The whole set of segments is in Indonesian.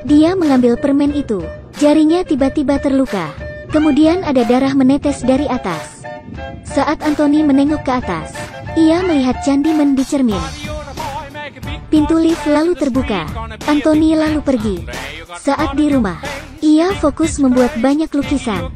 Dia mengambil permen itu. Jarinya tiba-tiba terluka. Kemudian ada darah menetes dari atas. Saat Anthony menengok ke atas, ia melihat Candyman di cermin. Pintu lift lalu terbuka. Anthony lalu pergi. Saat di rumah, ia fokus membuat banyak lukisan.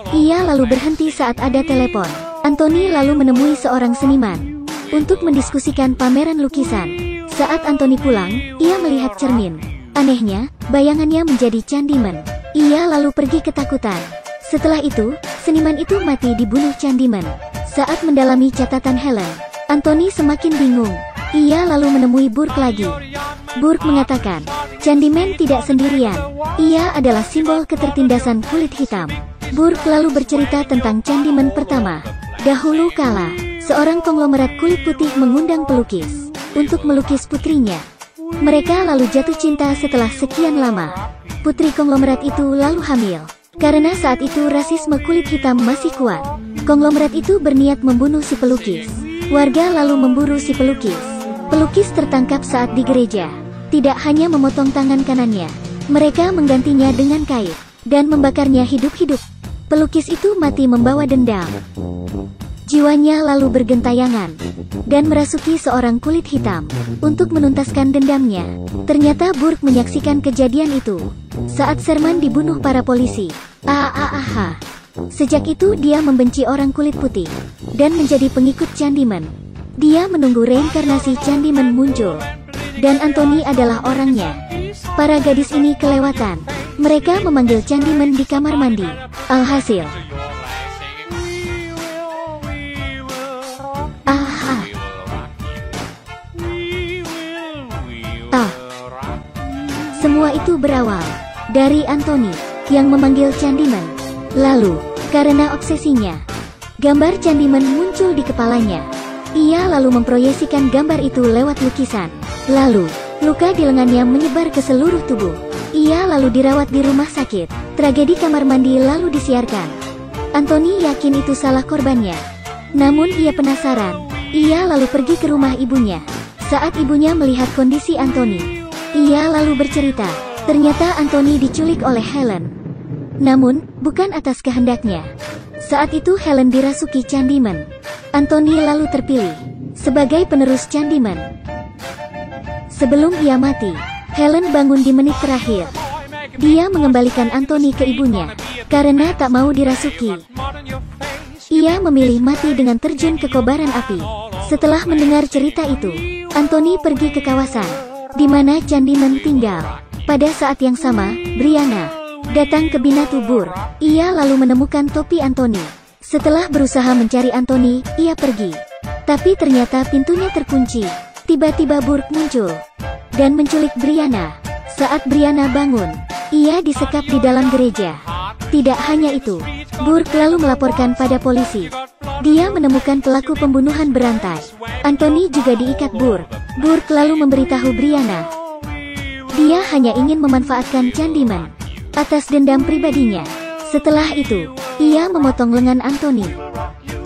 Ia lalu berhenti saat ada telepon. Anthony lalu menemui seorang seniman untuk mendiskusikan pameran lukisan. Saat Anthony pulang, ia melihat cermin. Anehnya, bayangannya menjadi Candyman. Ia lalu pergi ketakutan. Setelah itu, seniman itu mati dibunuh Candyman. Saat mendalami catatan Helen, Anthony semakin bingung. Ia lalu menemui Burke lagi. Burke mengatakan, Candyman tidak sendirian. Ia adalah simbol ketertindasan kulit hitam. Burke lalu bercerita tentang Candyman pertama. Dahulu kala, seorang konglomerat kulit putih mengundang pelukis untuk melukis putrinya. Mereka lalu jatuh cinta setelah sekian lama. Putri konglomerat itu lalu hamil. Karena saat itu rasisme kulit hitam masih kuat, konglomerat itu berniat membunuh si pelukis. Warga lalu memburu si pelukis. Pelukis tertangkap saat di gereja. Tidak hanya memotong tangan kanannya, mereka menggantinya dengan kain dan membakarnya hidup-hidup. Pelukis itu mati membawa dendam. Jiwanya lalu bergentayangan dan merasuki seorang kulit hitam untuk menuntaskan dendamnya. Ternyata Burke menyaksikan kejadian itu saat Sherman dibunuh para polisi. Sejak itu dia membenci orang kulit putih dan menjadi pengikut Candyman. Dia menunggu reinkarnasi Candyman muncul, dan Anthony adalah orangnya. Para gadis ini kelewatan. Mereka memanggil Candyman di kamar mandi. Alhasil, semua itu berawal dari Anthony yang memanggil Candyman. Lalu, karena obsesinya, gambar Candyman muncul di kepalanya. Ia lalu memproyeksikan gambar itu lewat lukisan. Lalu, luka di lengannya menyebar ke seluruh tubuh. Ia lalu dirawat di rumah sakit. Tragedi kamar mandi lalu disiarkan. Anthony yakin itu salah korbannya. Namun ia penasaran. Ia lalu pergi ke rumah ibunya. Saat ibunya melihat kondisi Anthony, ia lalu bercerita. Ternyata Anthony diculik oleh Helen. Namun, bukan atas kehendaknya. Saat itu Helen dirasuki Candyman. Anthony lalu terpilih sebagai penerus Candyman. Sebelum ia mati, Helen bangun di menit terakhir. Dia mengembalikan Anthony ke ibunya karena tak mau dirasuki. Ia memilih mati dengan terjun ke kobaran api. Setelah mendengar cerita itu, Anthony pergi ke kawasan di mana Candyman tinggal. Pada saat yang sama, Brianna datang ke Binatu Burke. Ia lalu menemukan topi Anthony. Setelah berusaha mencari Anthony, ia pergi. Tapi ternyata pintunya terkunci. Tiba-tiba Burke muncul dan menculik Brianna. Saat Brianna bangun, ia disekap di dalam gereja. Tidak hanya itu, Burke lalu melaporkan pada polisi. Dia menemukan pelaku pembunuhan berantai. Anthony juga diikat Burke. Burke lalu memberitahu Brianna. Dia hanya ingin memanfaatkan Candyman atas dendam pribadinya. Setelah itu, ia memotong lengan Anthony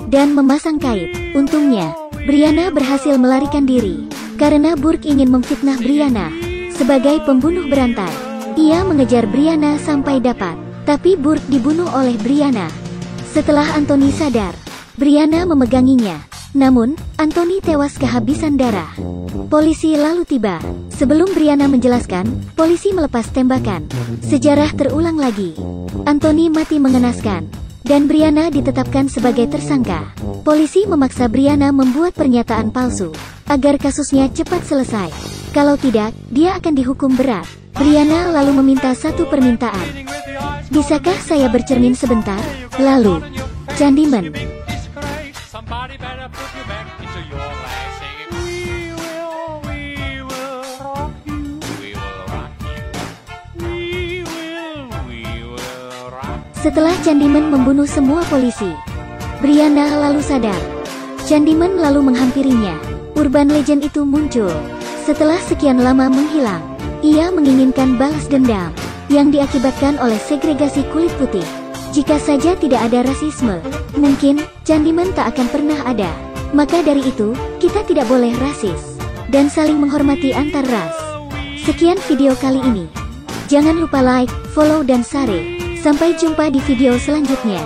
dan memasang kait. Untungnya, Brianna berhasil melarikan diri karena Burke ingin memfitnah Brianna sebagai pembunuh berantai. Ia mengejar Brianna sampai dapat, tapi Burke dibunuh oleh Brianna. Setelah Anthony sadar, Brianna memeganginya. Namun, Anthony tewas kehabisan darah. Polisi lalu tiba. Sebelum Brianna menjelaskan, polisi melepas tembakan. Sejarah terulang lagi. Anthony mati mengenaskan, dan Brianna ditetapkan sebagai tersangka. Polisi memaksa Brianna membuat pernyataan palsu agar kasusnya cepat selesai. Kalau tidak, dia akan dihukum berat. Brianna lalu meminta satu permintaan. Bisakah saya bercermin sebentar? Lalu, Candyman Setelah Candyman membunuh semua polisi, Brianna lalu sadar. Candyman lalu menghampirinya. Urban legend itu muncul. Setelah sekian lama menghilang, ia menginginkan balas dendam yang diakibatkan oleh segregasi kulit putih. Jika saja tidak ada rasisme, mungkin Candyman tak akan pernah ada. Maka dari itu, kita tidak boleh rasis dan saling menghormati antar ras. Sekian video kali ini. Jangan lupa like, follow dan share. Sampai jumpa di video selanjutnya.